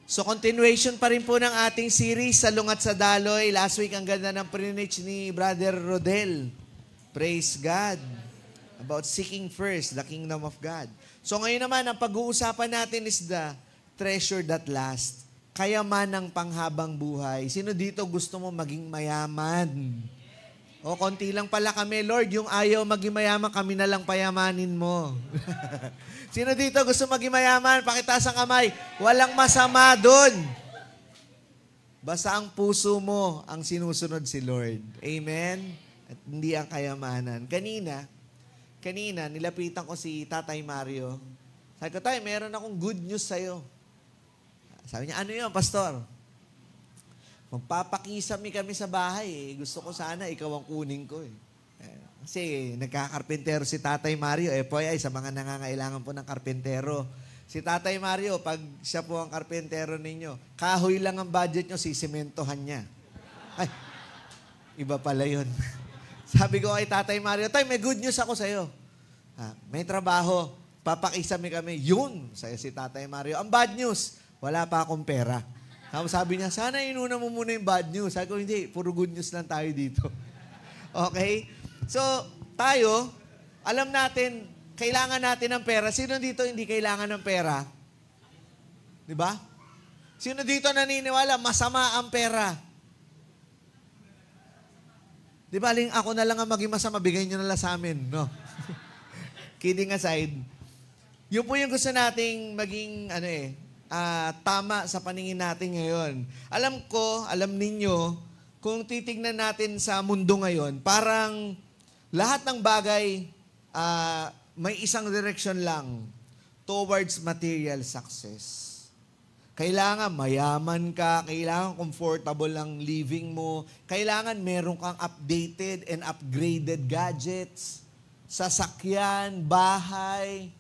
So, continuation pa rin po ng ating series sa Lungat sa Daloy. Last week, ang ganda ng preach ni Brother Rodel. Praise God. About seeking first the kingdom of God. So, ngayon naman, ang pag-uusapan natin is the treasure that lasts. Kayamanang panghabang buhay. Sino dito gusto mo maging mayaman? O, konti lang pala kami, Lord. Yung ayaw maging mayaman, kami na lang payamanin mo. Sino dito gusto maging mayaman? Pakitaas ang kamay. Walang masama dun. Basta ang puso mo ang sinusunod si Lord. Amen? At hindi ang kayamanan. Kanina, nilapitan ko si Tatay Mario. Sabi ko, Tay, meron akong good news sa'yo. Sabi niya, ano yun, Pastor? Magpapakisami kami sa bahay. Gusto ko sana ikaw ang kunin ko. Kasi nagkakarpentero si Tatay Mario. Sa mga nangangailangan po ng karpentero. Si Tatay Mario, pag siya po ang karpentero ninyo, kahoy lang ang budget nyo, sisimentohan niya. Ay, iba pala yun. Sabi ko kay Tatay Mario, Tay, may good news ako sa'yo. May trabaho, papakisami kami. Yun, sa'yo si Tatay Mario. Ang bad news, wala pa akong pera. Sabi niya, sana inuna mo muna yung bad news. Sabi ko, hindi, puro good news lang tayo dito. Okay? So, tayo, alam natin, kailangan natin ng pera. Sino dito hindi kailangan ng pera? Di ba? Sino dito naniniwala, masama ang pera? Di ba, ako na lang ang maging masama, bigay nyo na lang sa amin, no? Kidding aside, yun po yung gusto nating maging, tama sa paningin natin ngayon. Alam ninyo, kung titignan natin sa mundo ngayon, parang lahat ng bagay may isang direction lang towards material success. Kailangan mayaman ka, kailangan comfortable ang living mo, kailangan meron kang updated and upgraded gadgets, sasakyan, bahay.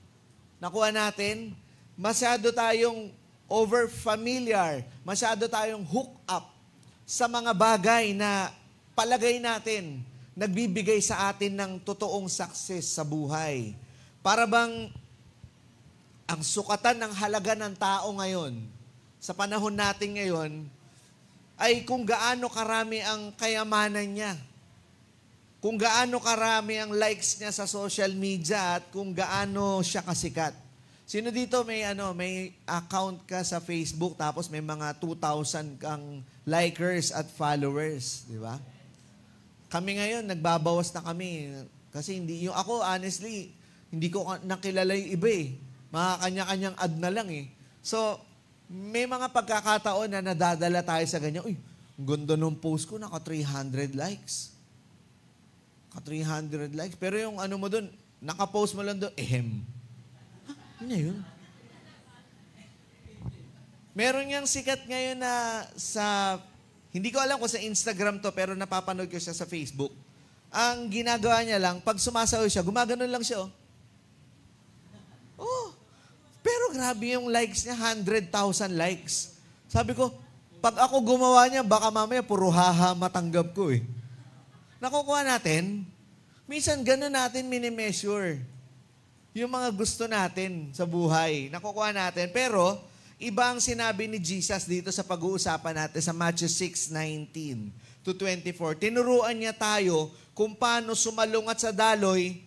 Nakuha natin, masyado tayong over-familiar, masyado tayong hook up sa mga bagay na palagay natin nagbibigay sa atin ng totoong success sa buhay. Para bang ang sukatan ng halaga ng tao ngayon, sa panahon natin ngayon, ay kung gaano karami ang kayamanan niya. Kung gaano karami ang likes niya sa social media at kung gaano siya kasikat. Sino dito may account ka sa Facebook tapos may mga 2,000 kang likers at followers, di ba? Kami ngayon, nagbabawas na kami. Kasi ako honestly, hindi ko nakilala yung iba eh. Mga kanya-kanyang ad na lang eh. So, may mga pagkakataon na nadadala tayo sa ganyan. Uy, ang ganda nung post ko, naka 300 likes. Naka 300 likes. Pero yung mo dun, naka-post mo lang doon, Ano yun? Meron niyang sikat ngayon na sa... Hindi ko alam kung sa Instagram to, pero napapanood ko siya sa Facebook. Ang ginagawa niya lang, pag sumasayaw siya, gumaganon lang siya. Pero grabe yung likes niya, 100,000 likes. Sabi ko, pag ako gumawa niya, baka mamaya puro haha matanggap ko eh. Nakukuha natin, minsan gano'n natin minimeasure yung mga gusto natin sa buhay. Nakukuha natin, pero... Iba ang sinabi ni Jesus dito sa pag-uusapan natin sa Matthew 6:19 to 24. Tinuruan niya tayo kung paano sumalungat sa daloy,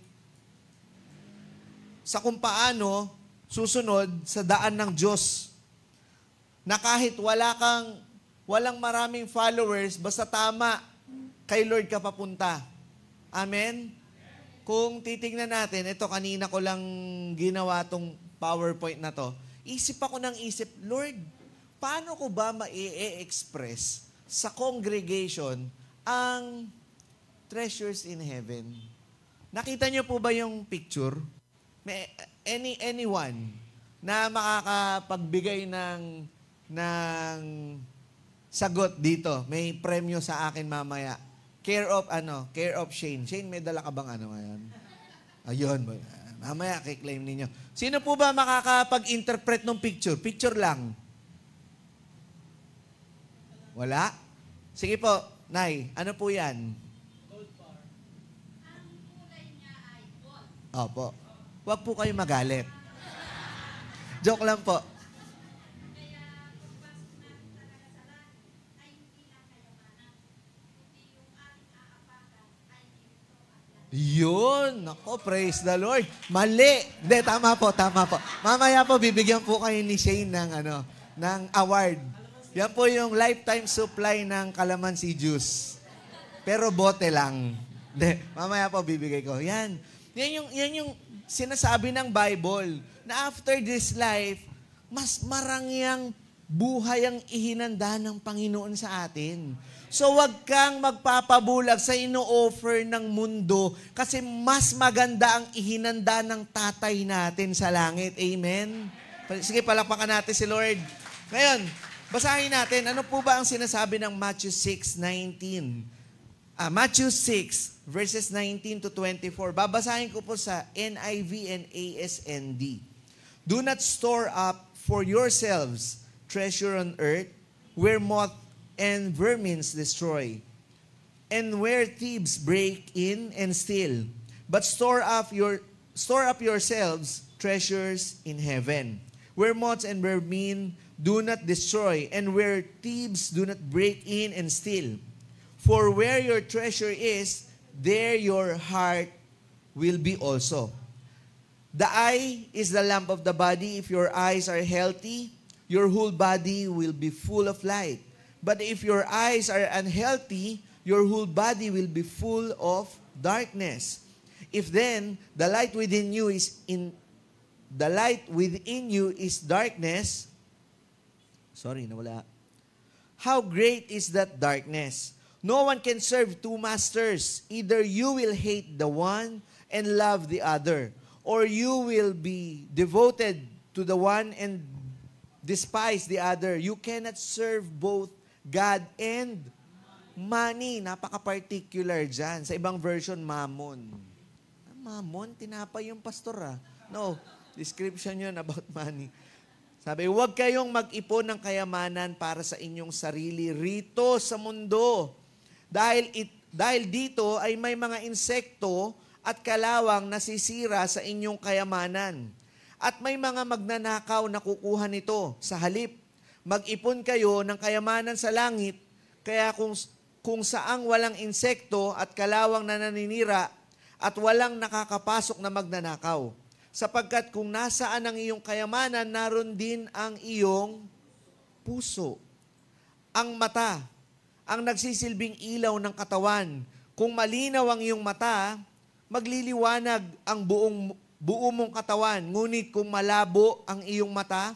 sa kung paano susunod sa daan ng Diyos. Na kahit walang maraming followers, basta tama, kay Lord ka papunta. Amen? Kung titingnan natin, ito kanina ko lang ginawa tong PowerPoint na to. Isip ako ng isip, Lord, paano ko ba ma-express sa congregation ang treasures in heaven? Nakita niyo po ba yung picture? May anyone na makakapagbigay ng sagot dito, may premyo sa akin mamaya. Care of Shane. Shane, may dala ka bang ngayon? Ayun. Mamaya, kiklaim ninyo. Sino po ba makakapag-interpret ng picture? Picture lang. Wala? Sige po, Nay. Ano po yan? Gold bar. Ang kulay niya ay gold. Opo. Huwag po kayo magalit. Joke lang po. Yun. Nako, praise the Lord. Mali. Hindi, tama po, tama po. Mamaya po, bibigyan po kayo ni Shane ng award. Yan po yung lifetime supply ng calamansi juice. Pero bote lang. Hindi, mamaya po bibigay ko. Yan. Yan yung sinasabi ng Bible na after this life, mas marangyang buhay ang ihinanda ng Panginoon sa atin. So wag kang magpapabulag sa ino-offer ng mundo kasi mas maganda ang ihinanda ng tatay natin sa langit. Amen? Sige, palakpakan natin si Lord. Ngayon, basahin natin, ano po ba ang sinasabi ng Matthew 6:19? Matthew 6, verses 19 to 24. Babasahin ko po sa NIV and ASND. Do not store up for yourselves treasure on earth, where moth and vermins destroy, and where thieves break in and steal. But store up yourselves treasures in heaven, where moths and vermin do not destroy, and where thieves do not break in and steal. For where your treasure is, there your heart will be also. The eye is the lamp of the body. If your eyes are healthy, your whole body will be full of light. But if your eyes are unhealthy, your whole body will be full of darkness. If then the light within you is darkness, how great is that darkness? No one can serve two masters. Either you will hate the one and love the other, or you will be devoted to the one and despise the other. You cannot serve both God and money. Napaka-particular dyan. Sa ibang version, mammon. Mammon? Tinapay yung pastor No, description yun about money. Sabi, huwag kayong mag-ipon ng kayamanan para sa inyong sarili rito sa mundo. Dahil dito ay may mga insekto at kalawang nasisira sa inyong kayamanan. At may mga magnanakaw na kukuha nito. Sa halip, mag-ipon kayo ng kayamanan sa langit, kaya kung saang walang insekto at kalawang na naninira at walang nakakapasok na magnanakaw. Sapagkat kung nasaan ang iyong kayamanan, naroon din ang iyong puso. Ang mata, ang nagsisilbing ilaw ng katawan. Kung malinaw ang iyong mata, magliliwanag ang buo mong katawan. Ngunit kung malabo ang iyong mata,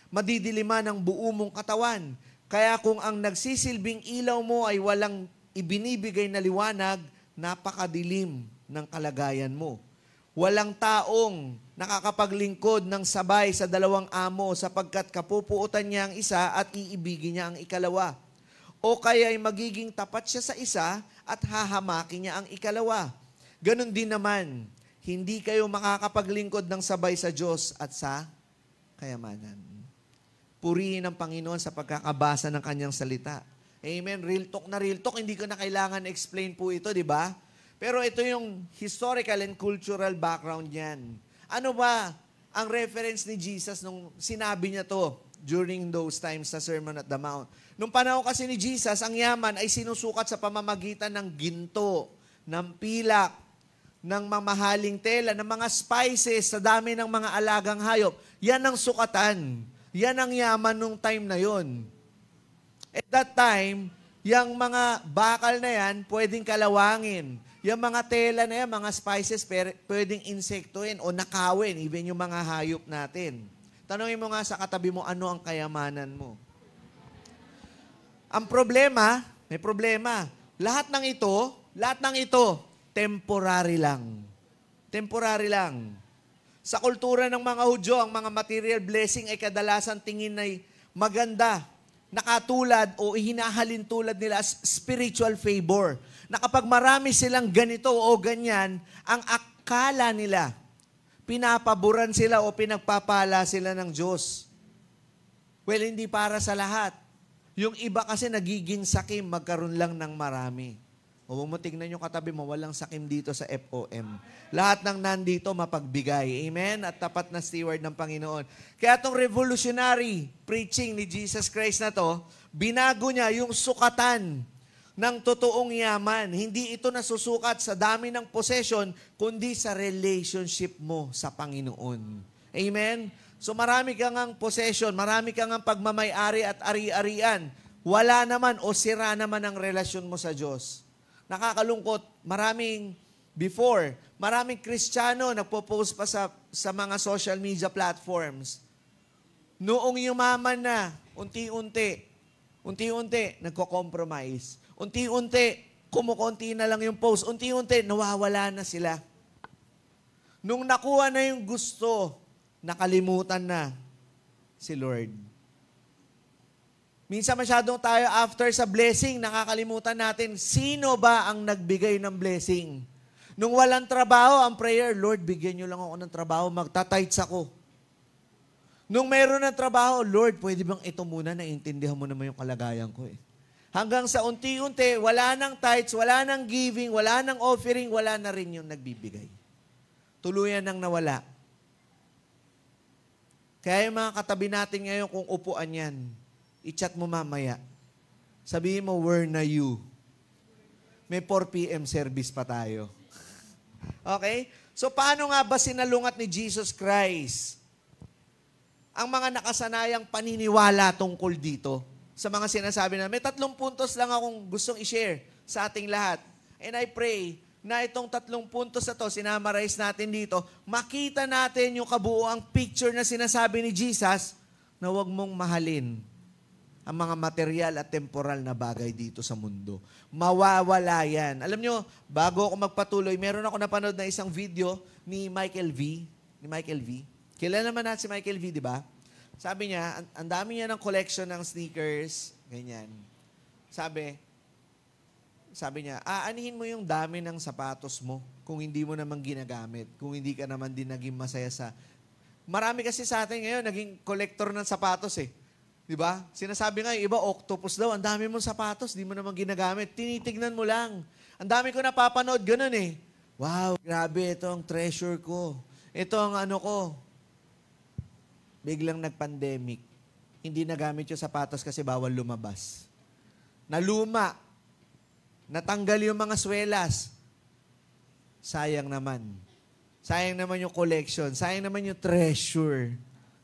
madidiliman ang buo mong katawan. Kaya kung ang nagsisilbing ilaw mo ay walang ibinibigay na liwanag, napakadilim ng kalagayan mo. Walang taong nakakapaglingkod ng sabay sa dalawang amo sapagkat kapupuutan niya ang isa at iibigin niya ang ikalawa. O kaya ay magiging tapat siya sa isa at hahamakin niya ang ikalawa. Ganon din naman, hindi kayo makakapaglingkod ng sabay sa Diyos at sa kayamanan. Purihin ang Panginoon sa pagkakabasa ng kanyang salita. Amen. Real talk na real talk. Hindi ko na kailangan explain po ito, di ba? Pero ito yung historical and cultural background niyan. Ano ba ang reference ni Jesus nung sinabi niya to during those times sa Sermon at the Mount? Nung panahon kasi ni Jesus, ang yaman ay sinusukat sa pamamagitan ng ginto, ng pilak, ng mamahaling tela, ng mga spices, sa dami ng mga alagang hayop. Yan ang sukatan. Yan ang yaman nung time na yon. At that time, yung mga bakal na yan, pwedeng kalawangin. Yung mga tela na yan, mga spices, pwedeng insektuin o nakawin, even yung mga hayop natin. Tanungin mo nga sa katabi mo, ano ang kayamanan mo? Ang problema, may problema. Lahat ng ito, temporary lang. Temporary lang. Sa kultura ng mga Hudyo, ang mga material blessing ay kadalasan tingin ay maganda, nakatulad o hinahalin tulad nila as spiritual favor. Na kapag marami silang ganito o ganyan, ang akala nila, pinapaboran sila o pinagpapala sila ng Diyos. Well, hindi para sa lahat. Yung iba kasi nagiging sakim, magkaroon lang ng marami. O mo tingnan yung katabi mo, walang sakim dito sa FOM. Lahat ng nandito mapagbigay. Amen? At tapat na steward ng Panginoon. Kaya itong revolutionary preaching ni Jesus Christ na to, binago niya yung sukatan. ng totoong yaman. Hindi ito nasusukat sa dami ng possession, kundi sa relationship mo sa Panginoon. Amen? So marami kang ang possession, marami kang ang pagmamay-ari at ari-arian. Wala naman o sira naman ang relasyon mo sa Diyos. Nakakalungkot, maraming Kristiyano nagpo-post pa sa mga social media platforms. Noong yumaman na, unti-unti, nagko-compromise. Unti-unti, kumukonti na lang yung post. Unti-unti, nawawala na sila. Nung nakuha na yung gusto, nakalimutan na si Lord. Minsan masyadong tayo after sa blessing, nakakalimutan natin, sino ba ang nagbigay ng blessing? Nung walang trabaho, ang prayer, Lord, bigyan niyo lang ako ng trabaho, magtatights ako. Nung mayroon ng trabaho, Lord, pwede bang ito muna, naiintindihan mo naman yung kalagayan ko eh. Hanggang sa unti-unti, wala nang tithes, wala nang giving, wala nang offering, wala na rin yung nagbibigay. Tuluyan nang nawala. Kaya yung mga katabi natin ngayon, kung upuan yan, i-chat mo mamaya. Sabihin mo, where na you? May 4 p.m. service pa tayo. Okay? So, paano nga ba sinalungat ni Jesus Christ ang mga nakasanayang paniniwala tungkol dito? Sa mga sinasabi na, may 3 puntos lang akong gustong i-share sa ating lahat. And I pray na itong 3 puntos na to, sinamarize natin dito, makita natin yung kabuoang picture na sinasabi ni Jesus na huwag mong mahalin ang mga material at temporal na bagay dito sa mundo. Mawawala yan. Alam nyo, bago ako magpatuloy, meron ako napanood na isang video ni Michael V. Kilala naman natin si Michael V, di ba? Sabi niya, ang dami niya ng collection ng sneakers, ganyan. Sabi niya, aanihin mo yung dami ng sapatos mo kung hindi mo naman ginagamit, kung hindi ka naman din naging masaya sa... Marami kasi sa atin ngayon, naging collector ng sapatos eh. Di ba? Sinasabi nga, yung iba, octopus daw, ang dami mong sapatos, di mo naman ginagamit. Tinitignan mo lang. Ang dami ko napapanood, ganun eh. Wow, grabe, ito ang treasure ko. Ito ang ano ko. Biglang nag-pandemic. Hindi nagamit yung sapatos kasi bawal lumabas. Naluma. Natanggal yung mga swelas. Sayang naman. Sayang naman yung collection. Sayang naman yung treasure.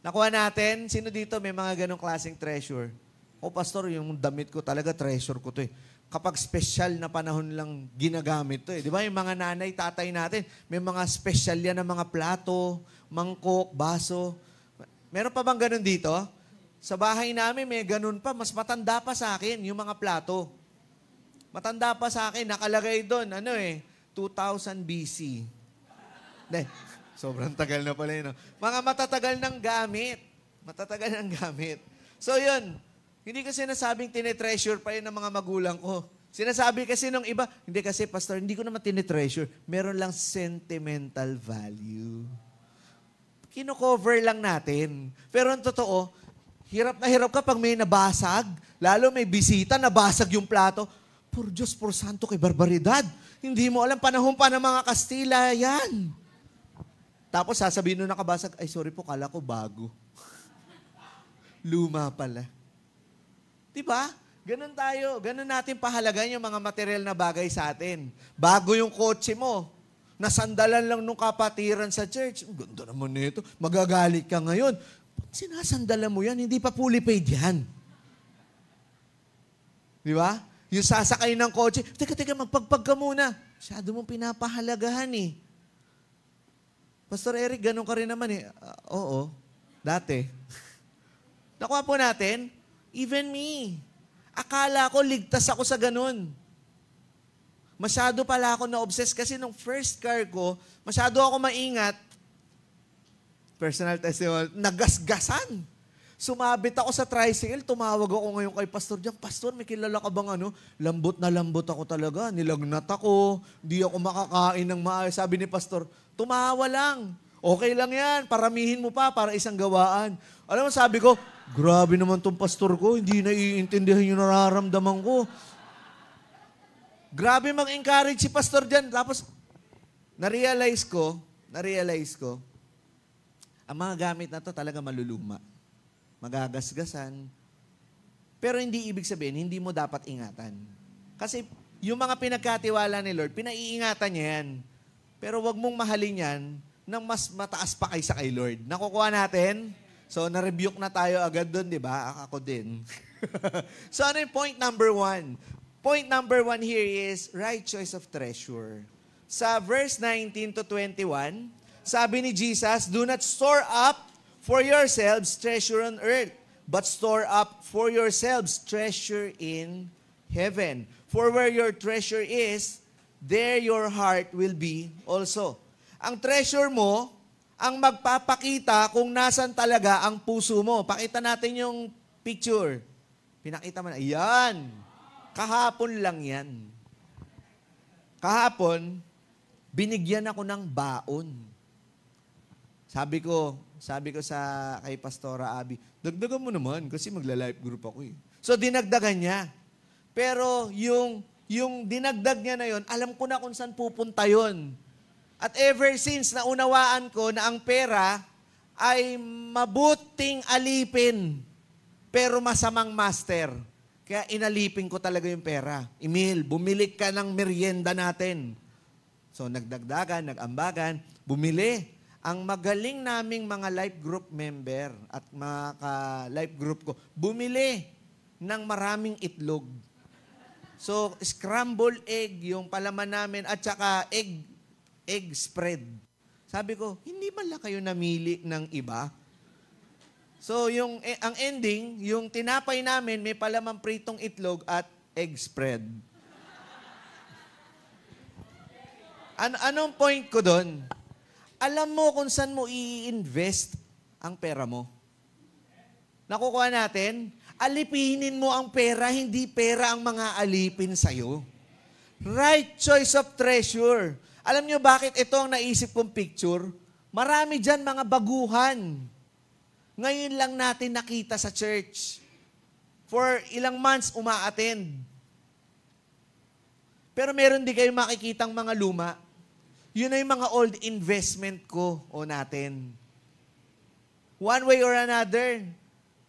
Nakuha natin, sino dito may mga ganong klaseng treasure? O pastor, yung damit ko talaga treasure ko to eh. Kapag special na panahon lang ginagamit to eh. Di ba yung mga nanay, tatay natin, may mga special yan na mga plato, mangkok, baso. Meron pa bang ganon dito? Sa bahay namin may ganon pa. Mas matanda pa sa akin yung mga plato. Matanda pa sa akin, nakalagay doon, 2000 BC. Sobrang tagal na pala yun. Mga matatagal ng gamit. So yun, hindi ko sinasabing tinetreasure pa yun ng mga magulang ko. Sinasabi kasi nung iba, hindi kasi pastor, hindi ko naman tinetreasure. Meron lang sentimental value. Kino-cover lang natin. Pero ang totoo, hirap na hirap ka pag may nabasag, lalo may bisita, nabasag yung plato. Por Diyos, por santo, kay barbaridad. Hindi mo alam, panahon pa ng mga Kastila yan. Tapos sasabihin nung nakabasag, ay sorry po, kala ko bago. Luma pala. Diba? Ganun tayo. Ganun natin pahalagan yung mga material na bagay sa atin. Bago yung kotse mo. Nasandalan lang nung kapatiran sa church. Ang ganda naman nito. Magagalit ka ngayon. Sinasandalan mo yan, hindi pa fully paid yan. Di ba? Yung sasakay ng kotse, teka, magpagpag ka muna. Masyado mong pinapahalagahan eh. Pastor Eric, ganun ka rin naman eh. Oo, dati. Nakuha po natin, even me. Akala ko ligtas ako sa ganun. Masyado pala ako na-obsess kasi nung first car ko, masyado ako maingat. Personal testimony, nagasgasan. Sumabit ako sa tricycle, tumawag ako ngayon kay Pastor Jack, Pastor, may kilala ka bang ano? Lambot na lambot ako talaga, nilagnat ako, di ako makakain ng maayos. Sabi ni Pastor, tumawa lang. Okay lang yan, paramihin mo pa para isang gawaan. Alam mo, sabi ko, grabe naman tong pastor ko, hindi naiintindihan yung nararamdaman ko. Grabe mag-encourage si pastor dyan. Tapos, na-realize ko, ang mga gamit na to talaga maluluma. Magagasgasan. Pero hindi ibig sabihin, hindi mo dapat ingatan. Kasi yung mga pinagkatiwala ni Lord, pinaiingatan niya yan. Pero wag mong mahalin yan ng mas mataas pa kaysa kay Lord. Nakukuha natin? So, na-rebuke na tayo agad doon, di ba? Ako din. So, ano yung point number 1? Point number 1 here is right choice of treasure. Sa verse 19 to 21, sabi ni Jesus, do not store up for yourselves treasure on earth, but store up for yourselves treasure in heaven. For where your treasure is, there your heart will be also. Ang treasure mo, ang magpapakita kung nasan talaga ang puso mo. Pakita natin yung picture. Pinakita mo na. Ayan. Kahapon lang yan. Kahapon, binigyan ako ng baon. Sabi ko sa kay Pastora Abby, dagdagan mo naman kasi magla-life group ako eh. So dinagdagan niya. Pero yung dinagdag niya na yon, alam ko na kung saan pupunta yon. At ever since naunawaan ko na ang pera ay mabuting alipin pero masamang master. Kaya inalipin ko talaga yung pera. Emil, bumili ka ng merienda natin. So nagdagdagan, nagambagan, bumili. Ang magaling naming mga life group member at mga ka-life group ko, bumili ng maraming itlog. So scrambled egg yung palaman namin at saka egg spread. Sabi ko, hindi man lang kayo namili ng iba? So, ang ending, yung tinapay namin, may palamang pritong itlog at egg spread. Anong point ko doon? Alam mo kung saan mo i-invest ang pera mo. Nakukuha natin? Alipinin mo ang pera, hindi pera ang mga alipin sa'yo. Right choice of treasure. Alam nyo bakit ito ang naisip kong picture? Marami dyan mga baguhan. Ngayon lang natin nakita sa church. For ilang months, uma-attend. Pero meron din kayo makikitang mga luma. Yun na yung mga old investment ko o natin. One way or another,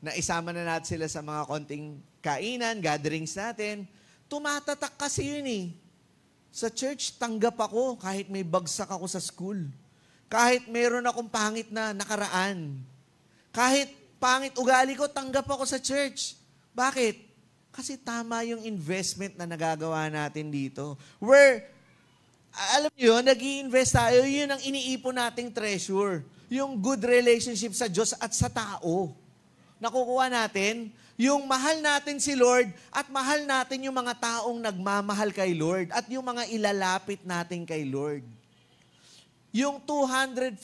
naisama na natin sila sa mga konting kainan, gatherings natin. Tumatatak kasi yun eh. Sa church, tanggap ako kahit may bagsak ako sa school. Kahit meron akong pangit na nakaraan. Kahit pangit ugali ko, tanggap ako sa church. Bakit? Kasi tama yung investment na nagagawa natin dito. Where, alam nyo, nag-i-invest tayo, yun ang iniipon nating treasure. Yung good relationship sa Diyos at sa tao. Nakukuha natin, yung mahal natin si Lord at mahal natin yung mga taong nagmamahal kay Lord at yung mga ilalapit natin kay Lord. Yung 250,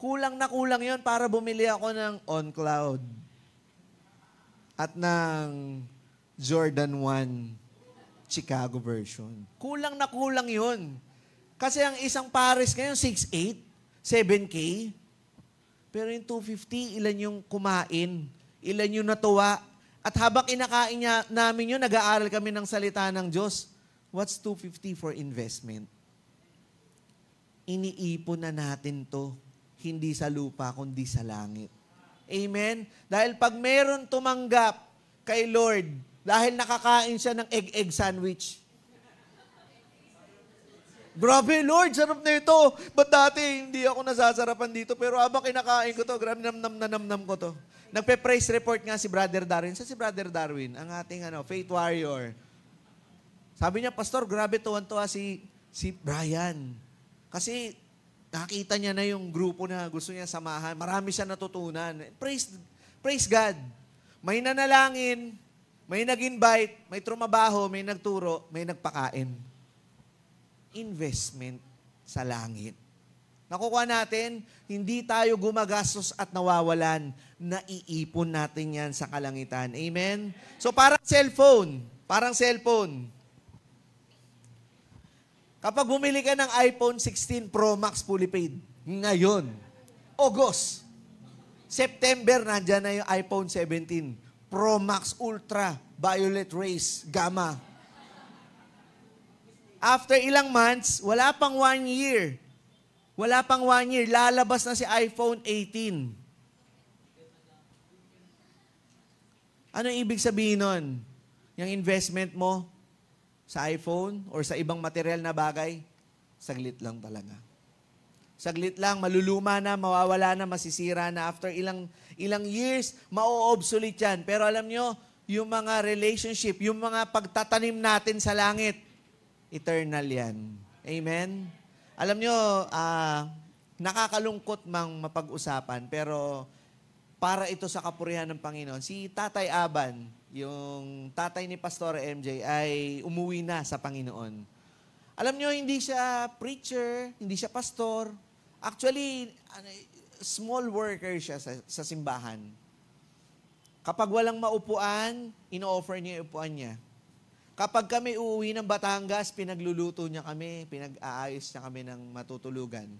kulang na kulang yon para bumili ako ng On Cloud at ng Jordan 1 Chicago version. Kulang na kulang yon. Kasi ang isang pares ngayon, 6'8", 7K. Pero yung 250, ilan yung kumain, ilan yung natuwa. At habang kinakain namin yun, nag-aaral kami ng salita ng Diyos. What's 250 for investment? Iniipon na natin to, hindi sa lupa, kundi sa langit. Amen? Dahil pag meron tumanggap kay Lord, dahil nakakain siya ng egg sandwich. Grabe, Lord, sarap na ito. Ba't dati hindi ako nasasarapan dito? Pero habang kinakain ko to, grabe namnam ko to. Nagpe-praise report nga si Brother Darwin. Si Brother Darwin, ang ating faith warrior. Sabi niya, Pastor, grabe tuwan-tuwa si Brian. Kasi nakita niya na yung grupo na gusto niya samahan. Marami siya natutunan. Praise God. May nanalangin, may nag-invite, may trumabaho, may nagturo, may nagpakain. Investment sa langit. Nakukuha natin, hindi tayo gumagastos at nawawalan. Naiipon natin yan sa kalangitan. Amen? So parang cellphone. Kapag bumili ka ng iPhone 16 Pro Max fully paid, ngayon, August, September, nandyan na yung iPhone 17 Pro Max Ultra, Violet Rays, Gamma. After ilang months, wala pang 1 year. Lalabas na si iPhone 18. Ano ibig sabihin nun? Yung investment mo, sa iPhone or sa ibang material na bagay, saglit lang talaga. Saglit lang, maluluma na, mawawala na, masisira na. After ilang years, ma-obsolete yan. Pero alam nyo, yung mga relationship, yung mga pagtatanim natin sa langit, eternal yan. Amen? Alam nyo, nakakalungkot mang mapag-usapan, pero para ito sa kapurihan ng Panginoon. Si Tatay Aban, yung tatay ni Pastor MJ, ay umuwi na sa Panginoon. Alam nyo, hindi siya preacher, hindi siya pastor. Actually, small worker siya sa simbahan. Kapag walang maupuan, ino-offer niya yung upuan niya. Kapag kami uuwi ng Batangas, pinagluluto niya kami, pinag-aayos niya kami ng matutulugan.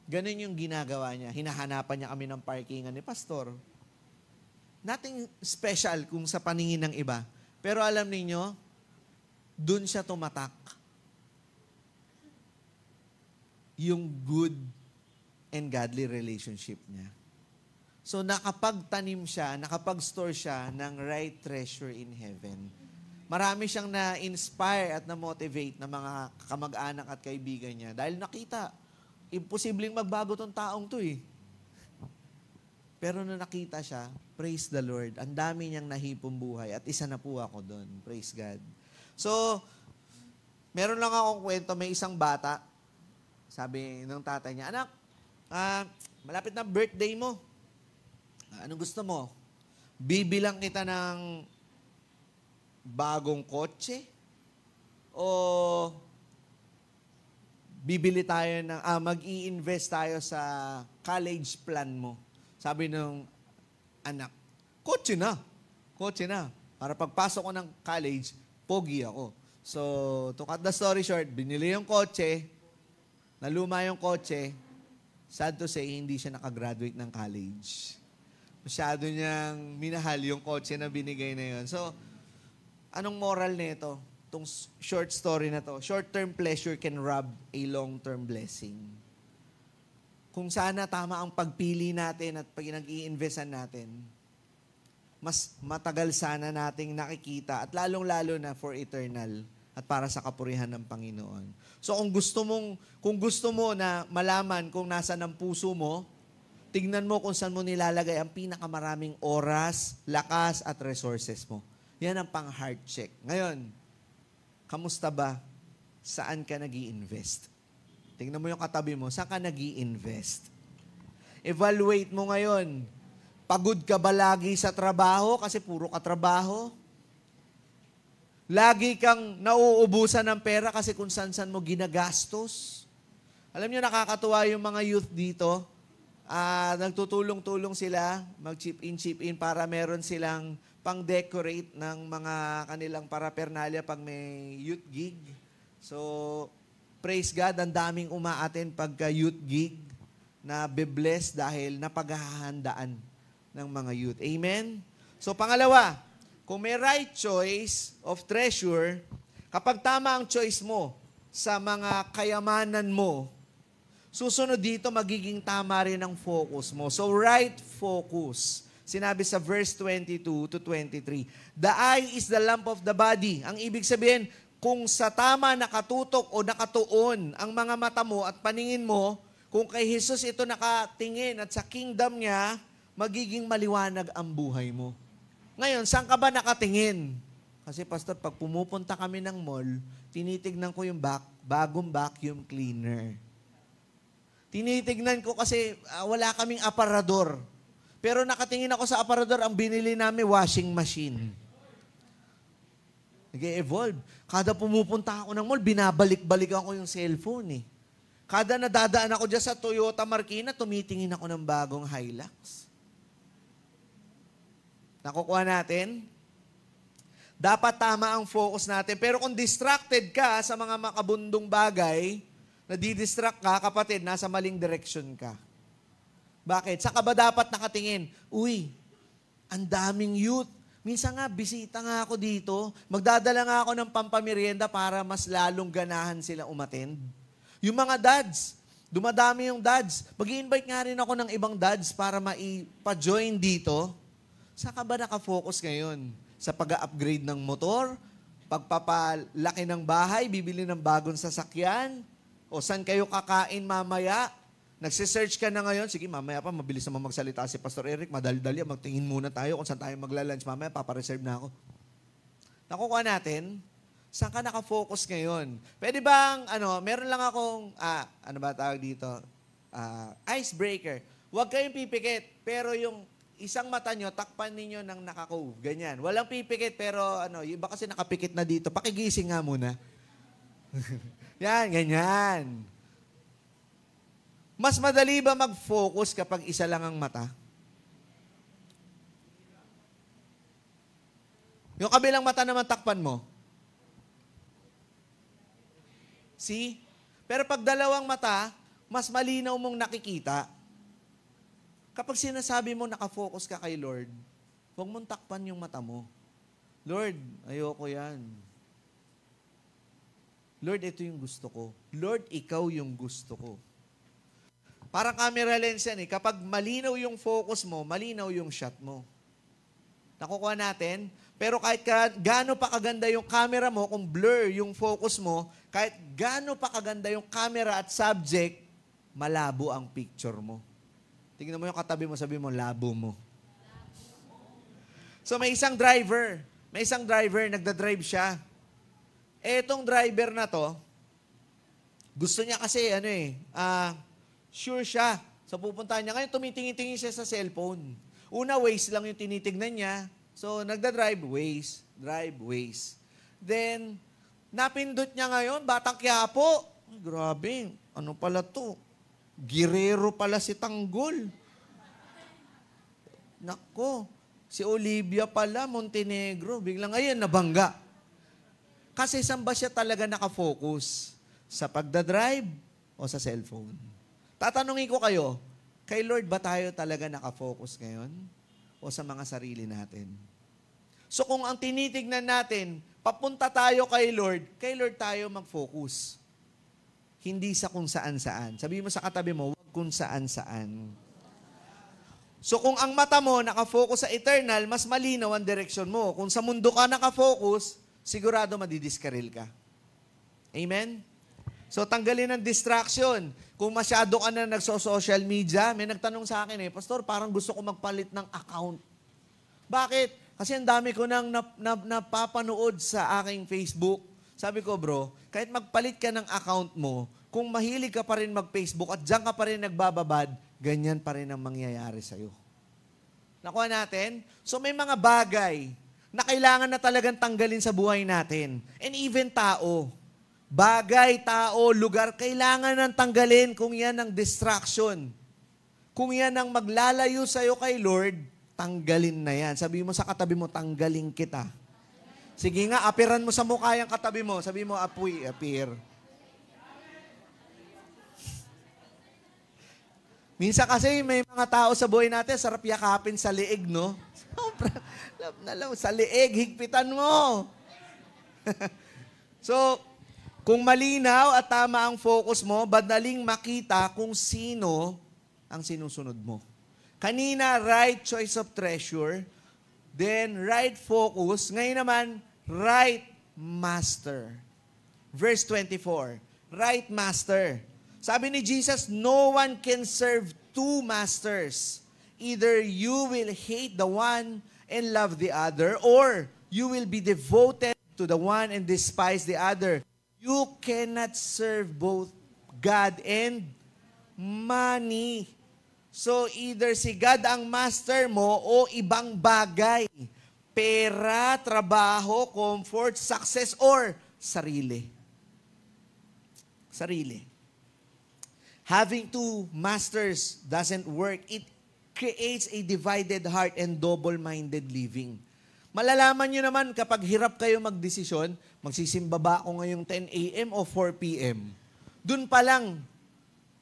Ganun yung ginagawa niya. Hinahanapan niya kami ng parkingan ni Pastor. Nothing special kung sa paningin ng iba. Pero alam niyo, dun siya tumatak. Yung good and godly relationship niya. So nakapagtanim siya, nakapag-store siya ng right treasure in heaven. Marami siyang na-inspire at na-motivate na mga kamag-anak at kaibigan niya. Dahil nakita, imposibleng magbago tong taong to eh. Pero nung nakita siya, praise the Lord, ang dami niyang nahipong buhay at isa na po ako doon. Praise God. So, meron lang akong kwento, may isang bata, sabi ng tatay niya, anak, malapit na birthday mo. Anong gusto mo? Bibilang kita ng bagong kotse? O bibili tayo ng, mag-i-invest tayo sa college plan mo? Sabi ng anak, kotse na. Kotse na. Para pagpasok ko ng college, pogi ako. So, to cut the story short, binili yung kotse, naluma yung kotse, sad to say, hindi siya nakagraduate ng college. Masyado niyang minahal yung kotse na binigay na yun. So, anong moral nito? Itong short story na to. Short-term pleasure can rob a long-term blessing. Kung sana tama ang pagpili natin at pag nag-i-investan natin, mas matagal sana nating nakikita at lalong-lalo na for eternal at para sa kapurihan ng Panginoon. So kung gusto mo na malaman kung nasaan ang puso mo, tignan mo kung saan mo nilalagay ang pinakamaraming oras, lakas at resources mo. Yan ang pang-heart check. Ngayon, kamusta ba? Saan ka nag-i-invest? Tingnan mo yung katabi mo, saan ka nag-i-invest? Evaluate mo ngayon. Pagod ka ba lagi sa trabaho kasi puro ka trabaho? Lagi kang nauubusan ng pera kasi kung saan-saan mo ginagastos? Alam niyo, nakakatuwa yung mga youth dito. Nagtutulong-tulong sila, mag-chip in para meron silang pang-decorate ng mga kanilang paraphernalia pag may youth gig. So, praise God, ang daming umaaten pagka youth gig na be-bless dahil napaghahandaan ng mga youth. Amen? So, pangalawa, kung may right choice of treasure, kapag tama ang choice mo sa mga kayamanan mo, susunod dito, magiging tama rin ang focus mo. So, right focus. Sinabi sa verse 22 to 23. The eye is the lamp of the body. Ang ibig sabihin, kung sa tama nakatutok o nakatuon ang mga mata mo at paningin mo, kung kay Jesus ito nakatingin at sa kingdom niya, magiging maliwanag ang buhay mo. Ngayon, saan ka ba nakatingin? Kasi pastor, pag pumupunta kami ng mall, tinitignan ko yung bagong vacuum cleaner. Tinitignan ko kasi wala kaming aparador. Pero nakatingin ako sa aparador, ang binili namin washing machine. Nag-evolve. Kada pumupunta ako ng mall, binabalik-balikan ko yung cellphone eh. Kada nadadaan ako dyan sa Toyota Marikina, tumitingin ako ng bagong Hilux. Nakukuha natin? Dapat tama ang focus natin. Pero kung distracted ka sa mga makabundong bagay, nadidistract ka, kapatid, nasa maling direction ka. Bakit? Saan ka ba dapat nakatingin? Uy, ang daming youth. Minsan nga, bisita nga ako dito. Magdadala nga ako ng pampamerienda para mas lalong ganahan sila umattend. Yung mga dads, dumadami yung dads. Mag-i-invite nga rin ako ng ibang dads para maipa-join dito. Saan ka ba nakafocus ngayon? Sa pag-upgrade ng motor? pagpapalaki ng bahay, bibili ng bagong sasakyan, o saan kayo kakain mamaya. Nagsisearch ka na ngayon, sige mamaya pa, mabilis naman magsalita si Pastor Eric, madali-dali, magtingin muna tayo kung saan tayo magla-lunch mamaya, papareserve na ako. Nakukuha natin, saan ka nakafocus ngayon? Pwede bang, meron lang akong, ano ba tawag dito? Icebreaker. Huwag kayong pipikit, pero yung isang mata nyo, takpan ninyo ng naka-cove. Ganyan. Walang pipikit, pero yung iba kasi nakapikit na dito. Pakigising nga muna. Yan, ganyan. Mas madali ba mag-focus kapag isa lang ang mata? Yung kabilang mata naman takpan mo. See? Pero pag dalawang mata, mas malinaw mong nakikita. Kapag sinasabi mo nakafocus ka kay Lord, huwag mong takpan yung mata mo. Lord, ayoko yan. Lord, ito yung gusto ko. Lord, ikaw yung gusto ko. Parang camera lens yan eh. Kapag malinaw yung focus mo, malinaw yung shot mo. Nakukuha natin? Pero kahit gaano pa kaganda yung camera mo, kung blur yung focus mo, kahit gaano pa kaganda yung camera at subject, malabo ang picture mo. Tingnan mo yung katabi mo, sabi mo, labo mo. So may isang driver, nagda-drive siya. Etong driver na to, gusto niya kasi, sure siya. So pupuntahan niya. Ngayon, tumitingin-tingin siya sa cellphone. Una, Waze lang yung tinitignan niya. So, nagda-drive, Waze. Then, napindot niya ngayon, Batang Quiapo. Ay, grabe, ano pala to? Guerrero pala si Tanggol. Nako, si Olivia pala, Montenegro. Biglang ngayon, nabangga. Kasi saan ba siya talaga nakafocus? Sa pagdadrive o sa cellphone? Tatanungin ko kayo, kay Lord ba tayo talaga nakafocus ngayon? O sa mga sarili natin? So kung ang tinitignan natin, papunta tayo kay Lord tayo mag-focus. Hindi sa kung saan-saan. Sabi mo sa katabi mo, wag kung saan-saan. So kung ang mata mo nakafocus sa eternal, mas malinaw ang direksyon mo. Kung sa mundo ka nakafocus, sigurado madidiskaril ka. Amen? So tanggalin ang distraction. Kung masyado ka na nagso-social media, may nagtanong sa akin Pastor, parang gusto ko magpalit ng account. Bakit? Kasi ang dami ko nang napapanood sa aking Facebook. Sabi ko, bro, kahit magpalit ka ng account mo, kung mahilig ka pa rin mag-Facebook at diyan ka pa rin nagbababad, ganyan pa rin ang mangyayari sa'yo. Nakuha natin? So may mga bagay na kailangan na talagang tanggalin sa buhay natin. And even tao. Bagay, tao, lugar, kailangan nang tanggalin kung yan ang distraction. Kung yan ang maglalayo sa'yo kay Lord, tanggalin na yan. Sabi mo sa katabi mo, tanggalin kita. Sige nga, apiran mo sa mukha yung katabi mo. Sabi mo, apoy, appear. Minsan kasi may mga tao sa buhay natin, sarap yakapin sa liig, no? Love na love, sa liig, higpitan mo. So, kung malinaw at tama ang focus mo, madaling makita kung sino ang sinusunod mo. Kanina, right choice of treasure. Then, right focus. Ngayon naman, right master. Verse 24. Right master. Sabi ni Jesus, no one can serve two masters. Either you will hate the one and love the other, or you will be devoted to the one and despise the other. You cannot serve both God and money. So either si God ang master mo o ibang bagay. Pera, trabaho, comfort, success, or sarili. Sarili. Having two masters doesn't work. It creates a divided heart and double-minded living. Malalaman nyo naman kapag hirap kayo magdesisyon, magsisimba ba ako ngayong 10 a.m. o 4 p.m.? Doon pa lang,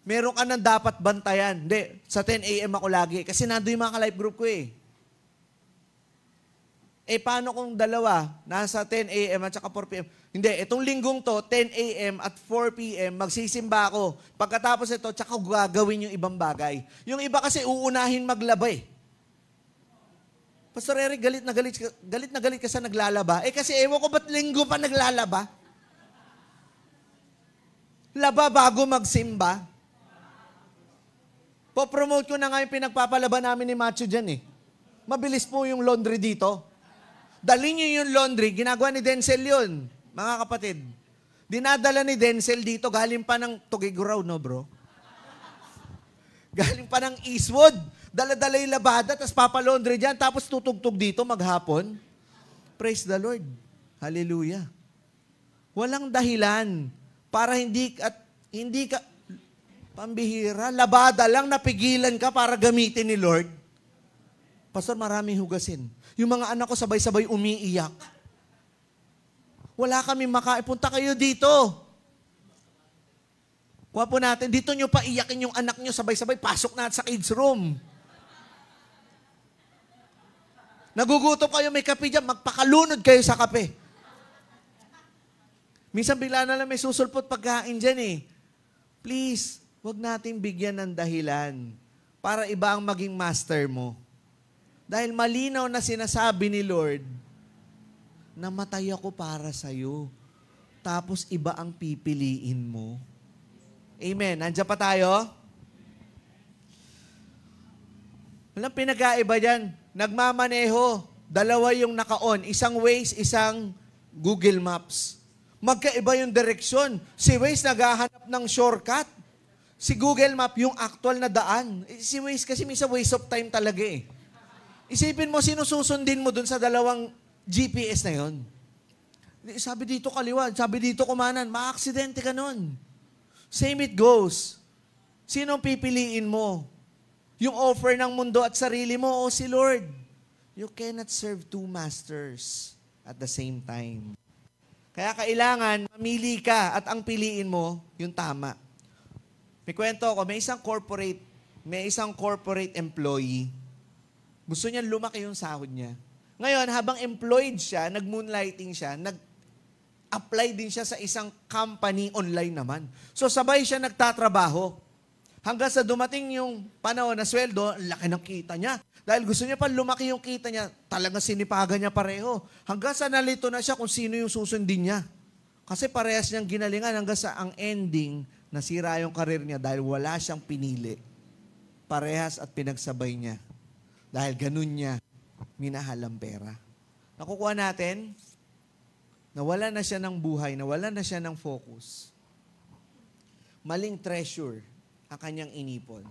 meron ka nang dapat bantayan. Hindi, sa 10 a.m. ako lagi. Kasi nandun yung mga ka-life group ko eh. Eh, paano kung dalawa, nasa 10 a.m. at saka 4 p.m.? Hindi, itong linggong to, 10 a.m. at 4 p.m., magsisimba ako. Pagkatapos ito, tsaka gagawin yung ibang bagay. Yung iba kasi uunahin maglaba eh. Pastor Eric, galit na galit ka sa naglalaba. Eh kasi ewan ko ba't linggo pa naglalaba? Laba bago magsimba. Po-promote ko na nga yung pinagpapalaba namin ni Macho dyan eh. Mabilis po yung laundry dito. Dalhin niyo yung laundry, ginagawa ni Denzel yun, mga kapatid. Dinadala ni Denzel dito, galing pa ng Tugiguraw, no bro? Galing pa ng Eastwood. Dala-dala yung labada, tapos papalaundry dyan, tapos tutugtog dito maghapon. Praise the Lord. Hallelujah. Walang dahilan para hindi ka, pambihira, labada lang, napigilan ka para gamitin ni Lord. Pastor, maraming hugasin. Yung mga anak ko sabay-sabay umiiyak. Wala kami punta kayo dito. Kuha po natin, dito nyo pa iyakin yung anak nyo sabay-sabay, pasok na sa kids room. Nagugutom kayo, may kape dyan, magpakalunod kayo sa kape. Minsan bigla na lang may susulpot pagkain dyan eh. Please, wag nating bigyan ng dahilan para iba ang maging master mo. Dahil malinaw na sinasabi ni Lord, namatay ako para sa'yo. Tapos iba ang pipiliin mo. Amen. Nandiyan pa tayo? Walang pinag-aiba dyan. Nagmamaneho. Dalawa yung naka-on. Isang Waze, isang Google Maps. Magkaiba yung direksyon. Si Waze naghahanap ng shortcut. Si Google Map yung actual na daan. Si Waze kasi may sa waste of time talaga eh. Isipin mo, sino susundin mo dun sa dalawang GPS na yon? Sabi dito kaliwa, sabi dito kumanan, ma-aksidente ka nun. Same it goes. Sino pipiliin mo? Yung offer ng mundo at sarili mo o si Lord? You cannot serve two masters at the same time. Kaya kailangan mamili ka at ang piliin mo, yung tama. May kwento ako, may isang corporate employee. Gusto niya lumaki yung sahod niya. Ngayon, habang employed siya, nag-moonlighting siya, nag-apply din siya sa isang company online naman. So, sabay siya nagtatrabaho. Hanggang sa dumating yung panahon na sweldo, laki ng kita niya. Dahil gusto niya pa lumaki yung kita niya, talagang sinipagan niya pareho. Hanggang sa nalito na siya kung sino yung susundin niya. Kasi parehas niyang ginalingan hanggang sa ang ending, nasira yung karir niya dahil wala siyang pinili. Parehas at pinagsabay niya. Dahil ganun niya minahal ang pera. Nakukuha natin, nawala na siya ng buhay, nawala na siya ng focus. Maling treasure ang kanyang inipon.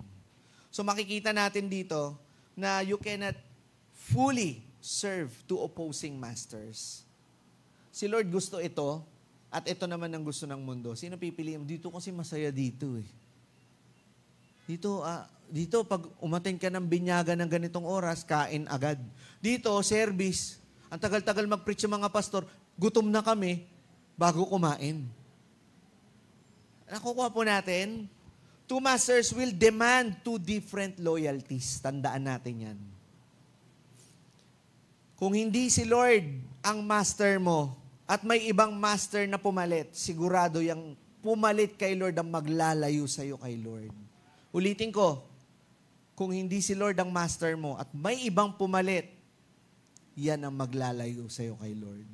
So makikita natin dito na you cannot fully serve two opposing masters. Si Lord gusto ito, at ito naman ang gusto ng mundo. Sino pipiliin? Dito kasi masaya dito eh. Dito, pag umaten ka ng binyagan ng ganitong oras, kain agad. Dito, service. Ang tagal-tagal mag-preach yung mga pastor, gutom na kami bago kumain. Nakukuha po natin, two masters will demand two different loyalties. Tandaan natin yan. Kung hindi si Lord ang master mo at may ibang master na pumalit, sigurado yung pumalit kay Lord ang maglalayo sa'yo kay Lord. Ulitin ko, kung hindi si Lord ang master mo at may ibang pumalit, yan ang maglalayo sa'yo kay Lord.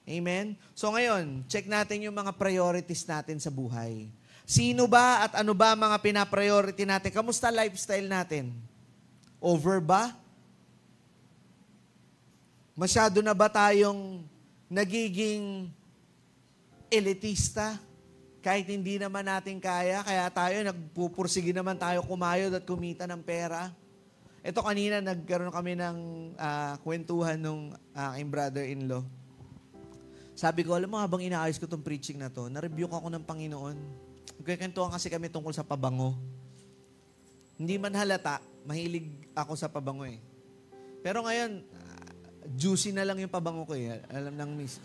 Amen? So ngayon, check natin yung mga priorities natin sa buhay. Sino ba at ano ba mga pinapriority natin? Kamusta lifestyle natin? Over ba? Masyado na ba tayong nagiging elitista? Kahit hindi naman natin kaya tayo nagpupursige naman tayo kumayod at kumita ng pera. Ito kanina, nagkaroon kami ng kwentuhan ng aking brother-in-law. Sabi ko, alam mo, habang inaayos ko itong preaching na to, na-rebuke ako ng Panginoon. Nagkakwentuhan kasi kami tungkol sa pabango. Hindi man halata, mahilig ako sa pabango eh. Pero ngayon, juicy na lang yung pabango ko eh. Alam ng misis.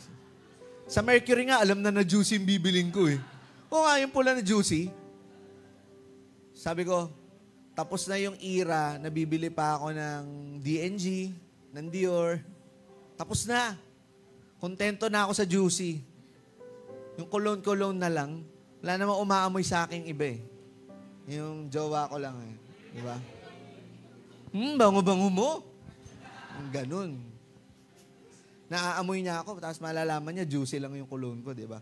Sa Mercury nga, alam na juicy yung bibiling ko eh. O nga, yung pula na juicy. Sabi ko, tapos na yung era, nabibili pa ako ng D&G, ng Dior. Tapos na. Kontento na ako sa juicy. Yung cologne na lang. Wala namang umaamoy sa aking iba eh. Yung jowa ko lang eh. Diba? Bango-bango mo. Ganun. Naaamoy niya ako, tapos malalaman niya, juicy lang yung cologne ko, di ba?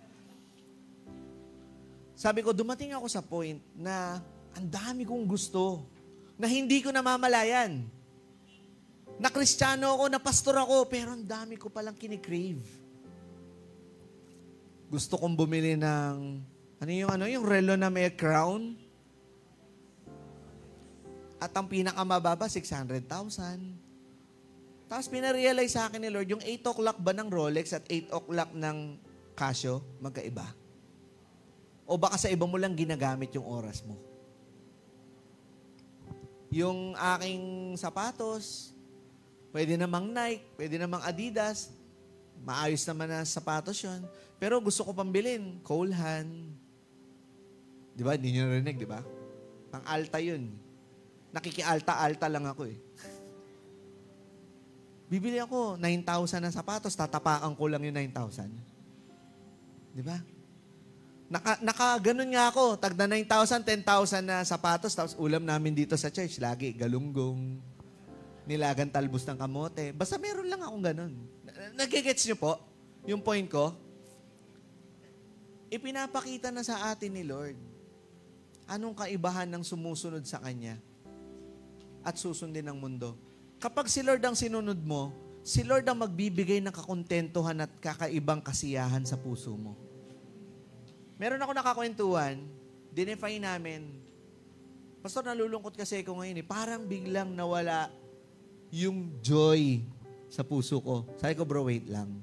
Sabi ko, dumating ako sa point na ang dami kong gusto na hindi ko namamalayan. Na Kristiyano ako, na pastor ako, pero ang dami ko palang kinikrave. Gusto kong bumili ng, yung relo na may crown. At ang pinakamababa, 600,000. Tapos pinarealize sa akin ni Lord, yung 8 o'clock ba ng Rolex at 8 o'clock ng Casio, magkaiba? O baka sa iba mo lang ginagamit yung oras mo? Yung aking sapatos, pwede namang Nike, pwede namang Adidas, maayos naman na sapatos yun. Pero gusto ko pambilin, Cole Haan. Di ba? Hindi nyo narinig, di ba? Pang alta yun. Nakiki-alta-alta lang ako eh. Bibili ako, 9,000 na sapatos, tatapakan ko lang yung 9,000. Di ba? Ganun nga ako, tagda 9,000, 10,000 na sapatos, tapos ulam namin dito sa church, lagi, galunggong, nilagang talbos ng kamote. Basta meron lang akong ganun. Nagigets niyo po yung point ko? Ipinapakita na sa atin ni Lord anong kaibahan ng sumusunod sa Kanya at susundin ng mundo. Kapag si Lord ang sinunod mo, si Lord ang magbibigay ng kakontentuhan at kakaibang kasiyahan sa puso mo. Meron ako nakakwentuhan, dinefine namin, Pastor, nalulungkot kasi ako ngayon eh. Parang biglang nawala yung joy sa puso ko. Sabi ko, bro, wait lang.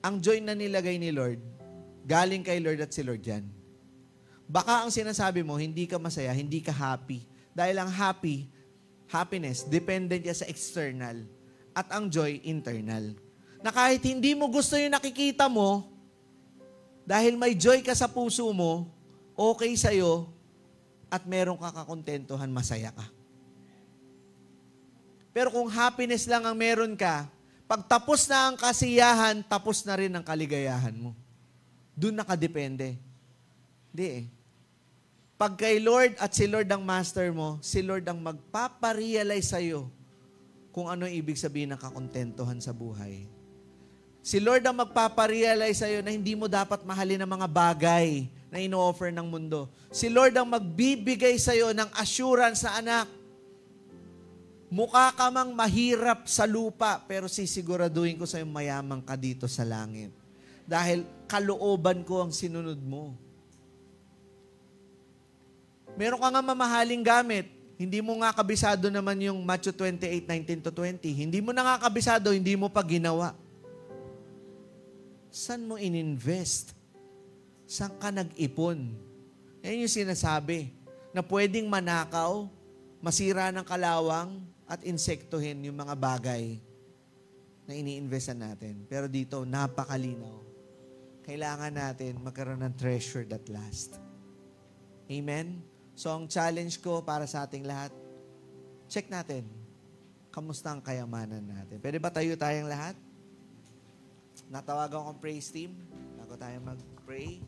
Ang joy na nilagay ni Lord, galing kay Lord at si Lord yan. Baka ang sinasabi mo, hindi ka masaya, hindi ka happy. Dahil ang happiness, dependent yan sa external. At ang joy, internal. Na kahit hindi mo gusto yung nakikita mo, dahil may joy ka sa puso mo, okay sa'yo, at meron ka kakontentuhan, masaya ka. Pero kung happiness lang ang meron ka, pag tapos na ang kasiyahan, tapos na rin ang kaligayahan mo. Doon nakadepende. Hindi eh. Pag kay Lord at si Lord ang master mo, si Lord ang magpaparealize sa'yo kung ano yung ibig sabihin ng kakontentuhan sa buhay. Si Lord ang magpaparealize sa'yo na hindi mo dapat mahalin ang mga bagay na ino-offer ng mundo. Si Lord ang magbibigay sa'yo ng assurance na anak, mukha ka mang mahirap sa lupa, pero sisiguraduhin ko sa'yo mayamang ka dito sa langit. Dahil kalooban ko ang sinunod mo. Meron ka nga mamahaling gamit, hindi mo nga kabisado naman yung Matthew 28:19-20. Hindi mo na nga kabisado, hindi mo pa ginawa. Saan mo ininvest? Saan ka nag-ipon? Yan yung sinasabi, na pwedeng manakaw, masira ng kalawang, at insektuhin yung mga bagay na ini-investan natin. Pero dito, napakalinaw. Kailangan natin magkaroon ng treasure that last. Amen? So, ang challenge ko para sa ating lahat, check natin, kamusta ang kayamanan natin? Pwede ba tayong lahat? Natawagan ko ang praise team bago tayo mag-pray.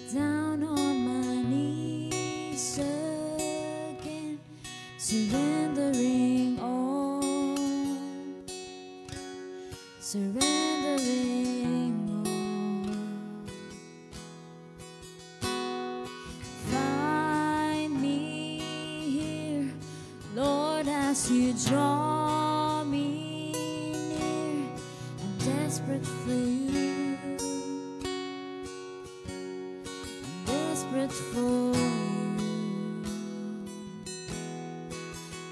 Down on my knees again, surrendering all, surrendering all. Find me here, Lord, as you draw me near. I'm desperate for you. Desperate for you.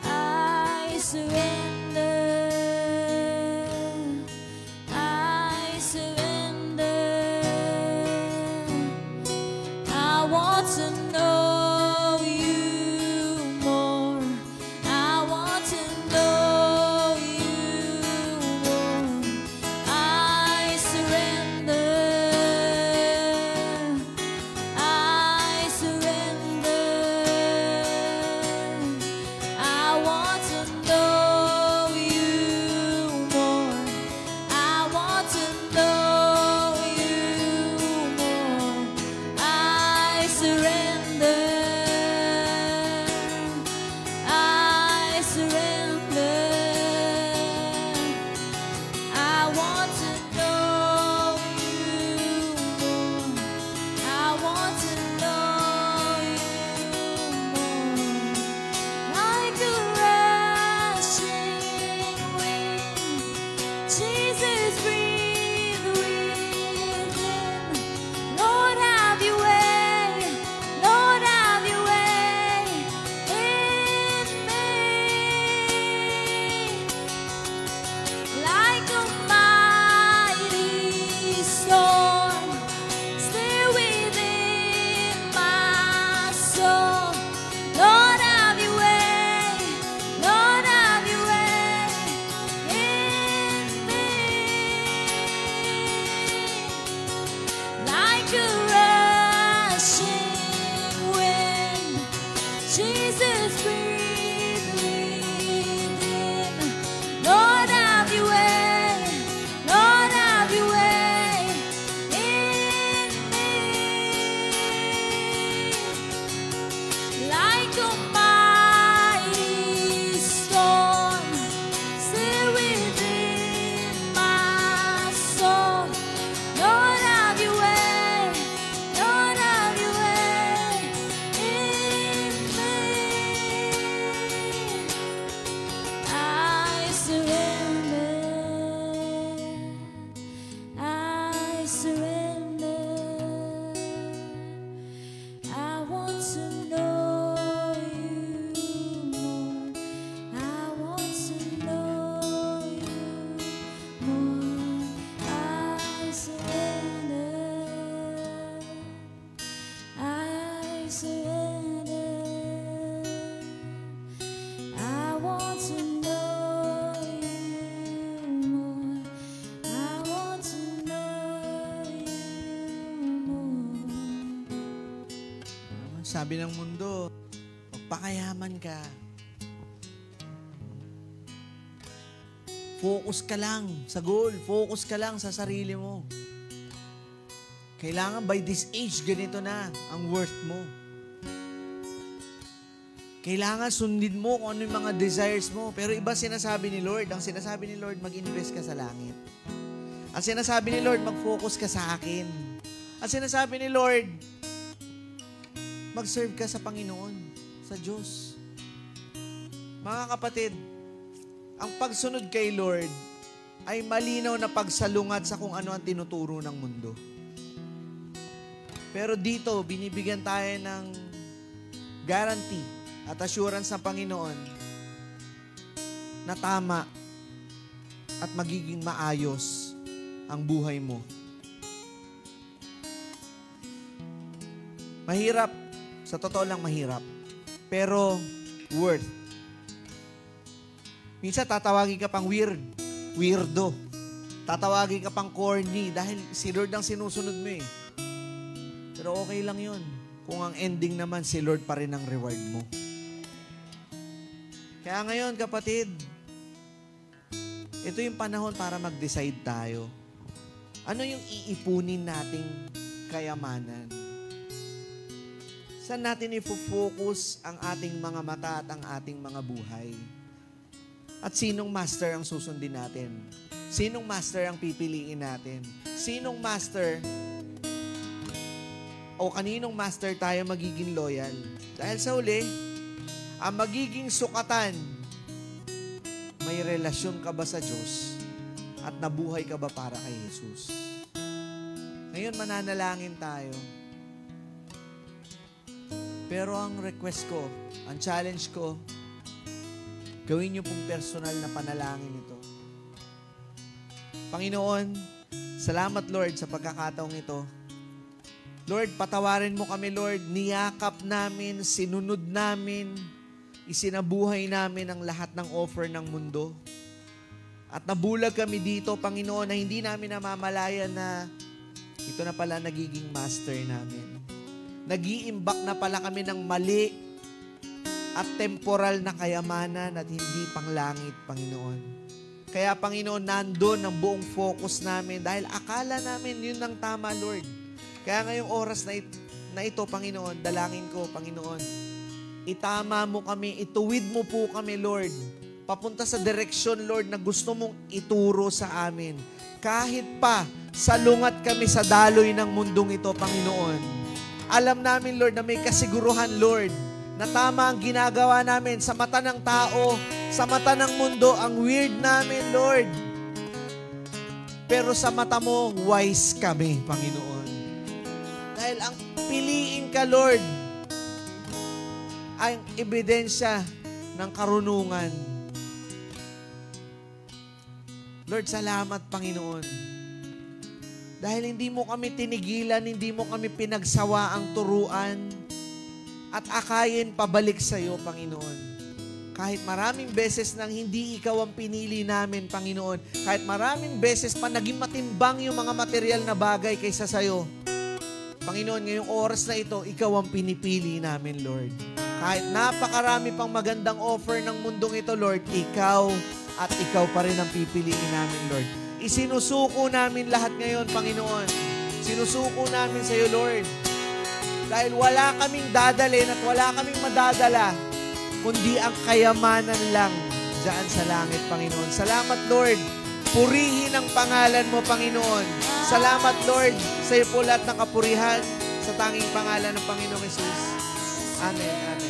I surrender. I surrender. I want to know you more. I want to know Sabi ng mundo, magpakayaman ka. Focus ka lang sa goal. Focus ka lang sa sarili mo. Kailangan by this age, ganito na ang worth mo. Kailangan sundin mo kung ano yung mga desires mo. Pero iba sinasabi ni Lord. Ang sinasabi ni Lord, mag-invest ka sa langit. Ang sinasabi ni Lord, mag-focus ka sa akin. Ang sinasabi ni Lord, mag-serve ka sa Panginoon, sa Diyos. Mga kapatid, ang pagsunod kay Lord ay malinaw na pagsalungat sa kung ano ang tinuturo ng mundo. Pero dito, binibigyan tayo ng guarantee at assurance ng Panginoon na tama at magiging maayos ang buhay mo. Mahirap. Sa totoo lang mahirap. Pero worth. Minsan tatawagin ka pang weirdo. Tatawagin ka pang corny dahil si Lord ang sinusunod mo eh. Pero okay lang yun. Kung ang ending naman, si Lord pa rin ang reward mo. Kaya ngayon, kapatid, ito yung panahon para mag-decide tayo. Ano yung iipunin nating kayamanan? Saan natin ifo-focus ang ating mga mata at ang ating mga buhay? At sinong master ang susundin natin? Sinong master ang pipiliin natin? Sinong master o kaninong master tayo magiging loyal? Dahil sa uli, ang magiging sukatan, may relasyon ka ba sa Diyos at nabuhay ka ba para kay Jesus? Ngayon, mananalangin tayo. Pero ang request ko, ang challenge ko, gawin niyo pong personal na panalangin ito. Panginoon, salamat Lord sa pagkakataong ito. Lord, patawarin mo kami Lord, niyakap namin, sinunod namin, isinabuhay namin ang lahat ng offer ng mundo. At nabulag kami dito, Panginoon, na hindi namin namamalayan na ito na pala nagiging master namin. Nag-iimbak na pala kami ng mali at temporal na kayamanan at hindi panglangit, Panginoon. Kaya, Panginoon, nandun ang buong focus namin dahil akala namin yun ang tama, Lord. Kaya ngayong oras na ito, Panginoon, dalangin ko, Panginoon, itama mo kami, ituwid mo po kami, Lord, papunta sa direksyon, Lord, na gusto mong ituro sa amin. Kahit pa salungat kami sa daloy ng mundong ito, Panginoon. Alam namin, Lord, na may kasiguruhan, Lord, na tama ang ginagawa namin sa mata ng tao, sa mata ng mundo, ang weird namin, Lord. Pero sa mata mo, wise kami, Panginoon. Dahil ang piliin ka, Lord, ay ebidensya ng karunungan. Lord, salamat, Panginoon. Dahil hindi mo kami tinigilan, hindi mo kami pinagsawa ang turuan at akayin pabalik sa iyo, Panginoon. Kahit maraming beses nang hindi ikaw ang pinili namin, Panginoon, kahit maraming beses pa naging matimbang yung mga material na bagay kaysa sa iyo, Panginoon, ngayong oras na ito, ikaw ang pinipili namin, Lord. Kahit napakarami pang magandang offer ng mundong ito, Lord, ikaw at ikaw pa rin ang pipiliin namin, Lord. Isinusuko namin lahat ngayon, Panginoon. Sinusuko namin sa iyo, Lord. Dahil wala kaming dadalhin at wala kaming madadala, kundi ang kayamanan lang dyan sa langit, Panginoon. Salamat, Lord. Purihin ang pangalan mo, Panginoon. Salamat, Lord, sa iyo po lahat ng kapurihan sa tanging pangalan ng Panginoong Jesus. Amen. Amen.